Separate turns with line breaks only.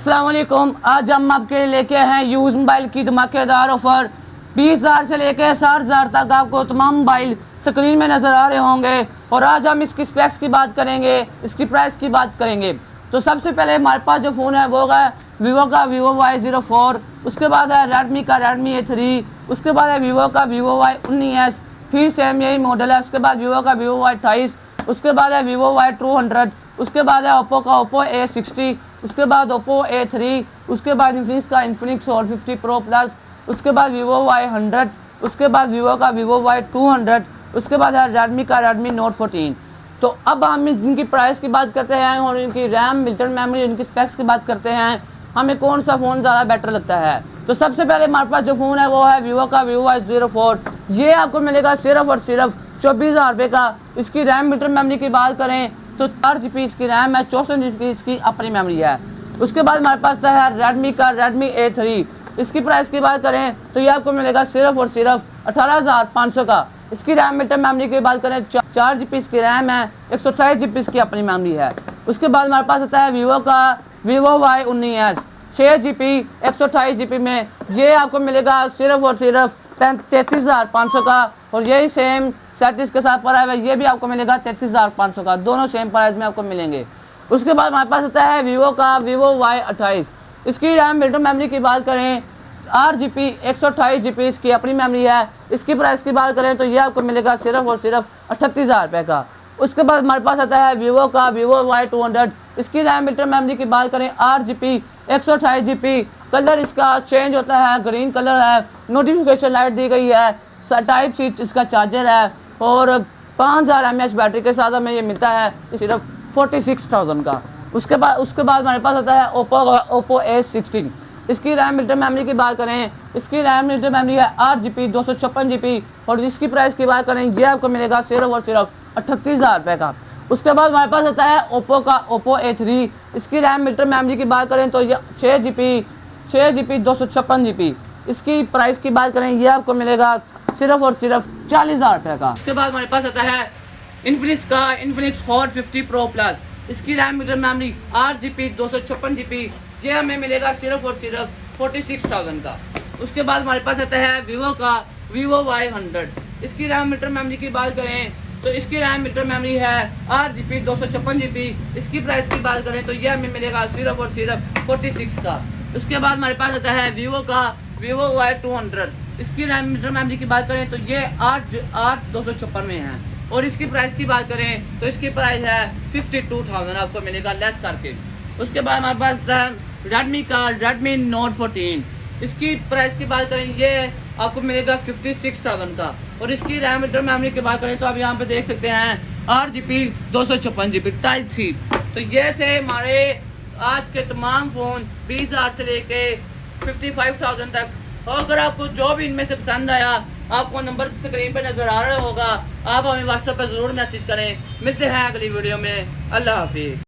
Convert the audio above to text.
अस्सलाम वालेकुम। आज हम आपके लिए लेके आए हैं यूज मोबाइल की धमाकेदार ऑफर। 20,000 से लेकर 60,000 तक आपको तमाम मोबाइल स्क्रीन में नज़र आ रहे होंगे और आज हम इसकी स्पेक्स की बात करेंगे, इसकी प्राइस की बात करेंगे। तो सबसे पहले हमारे पास जो फ़ोन है वो है वीवो का Vivo Y04, उसके बाद है रेडमी का Redmi A3, उसके बाद है वीवो का Vivo Y19s, फिर सेम यही मॉडल है। उसके बाद वीवो का Vivo Y28, उसके बाद है Vivo Y200, उसके बाद है ओप्पो का Oppo A60, उसके बाद Oppo A3, उसके बाद इन्फिनिक्स का Infinix Hot 50 Pro Plus, उसके बाद Vivo Y100, उसके बाद वीवो का Vivo Y200, उसके बाद है Redmi का Redmi Note 14। तो अब हम इनकी प्राइस की बात करते हैं और इनकी रैम, मिल्टन मेमोरी, इनकी स्पेक्स की बात करते हैं, हमें कौन सा फ़ोन ज़्यादा बेटर लगता है। तो सबसे पहले हमारे पास जो फ़ोन है वो है वीवो का Vivo Y04। ये आपको मिलेगा सिर्फ और सिर्फ 24,000 रुपये का। इसकी रैम, मिल्टन मेमोरी की बात करें तो 4 GB इसकी रैम है, 64 GB इसकी अपनी मेमोरी है। उसके बाद हमारे पास है रेडमी का Redmi A3। इसकी प्राइस की बात करें तो ये आपको मिलेगा सिर्फ और सिर्फ 18,500 का। इसकी रैम, मिल्टन मेमोरी की बात करें 4 GB इसकी रैम है, 128 GB इसकी अपनी मेमोरी है। उसके बाद हमारे पास आता है वीवो का Vivo Y19s, 6 GB 128 GB में। ये आपको मिलेगा सिर्फ और सिर्फ 33,500 का और यही सेम सेट इसके साथ पड़ा है, ये भी आपको मिलेगा 33,500 का। दोनों सेम प्राइस में आपको मिलेंगे। उसके बाद हमारे पास आता है वीवो का Vivo Y28। इसकी रैम, मिल्टन मेमोरी की बात करें 8 GB 128 GB इसकी अपनी मेमोरी है। इसकी प्राइस की बात करें तो ये आपको मिलेगा सिर्फ और सिर्फ 38,000 रुपये का। उसके बाद हमारे पास आता है वीवो का Vivo Y200। इसकी रैम, मिल्टन मेमोरी की बात करें 8 GB 128 GB। कलर इसका चेंज होता है, ग्रीन कलर है, नोटिफिकेशन लाइट दी गई है, टाइप सी इसका चार्जर है और 5000 mAh बैटरी के साथ हमें ये मिलता है सिर्फ 46,000 का। उसके बाद हमारे पास आता है Oppo A16। इसकी रैम, मिल्टन मेमोरी की बात करें, इसकी रैम, मिल्टन मेमोरी है 8 GB 256 GB और इसकी प्राइस की बात करें ये आपको मिलेगा सिर्फ और सिर्फ 38,000 रुपये का। उसके बाद हमारे पास आता है Oppo A3। इसकी रैम, मिल्टन मेमोरी की बात करें तो ये 6 GB 256 GB। इसकी प्राइस की बात करें ये आपको मिलेगा सिर्फ और सिर्फ 40,000 रुपये का। उसके बाद हमारे पास आता है Infinix Hot 50 Pro Plus। इसकी RAM, Milton memory 8 GB 256 GB। ये हमें मिलेगा सिर्फ और सिर्फ 46,000 का। उसके बाद हमारे पास आता है वीवो का Vivo Y100। इसकी रैम, मिल्टन मेमोरी की बात करें तो इसकी रैम, मिल्टन मेमोरी है 8 GB 256 GB। इसकी प्राइस की बात करें तो ये हमें मिलेगा सिर्फ और सिर्फ 46 का। उसके बाद हमारे पास आता है वीवो का Vivo Y200। इसकी रैम, मिल्टन मेमोरी की बात करें तो ये 8 256 में है और इसकी प्राइस की बात करें तो इसकी प्राइस है 52,000 आपको मिलेगा लेस करके। उसके बाद हमारे पास आता है रेडमी का Redmi Note 14। इसकी प्राइस की बात करें ये आपको मिलेगा 56,000 का और इसकी रैम, मिल्टन मेमोरी की बात करें तो आप यहाँ पे देख सकते हैं 8 GB 256 GB टाइप सी। तो ये थे हमारे आज के तमाम फ़ोन 20,000 से लेके 55,000 तक। और अगर आपको जो भी इनमें से पसंद आया, आपको नंबर स्क्रीन पे नज़र आ रहा होगा, आप हमें व्हाट्सएप पर ज़रूर मैसेज करें। मिलते हैं अगली वीडियो में। अल्लाह हाफिज़।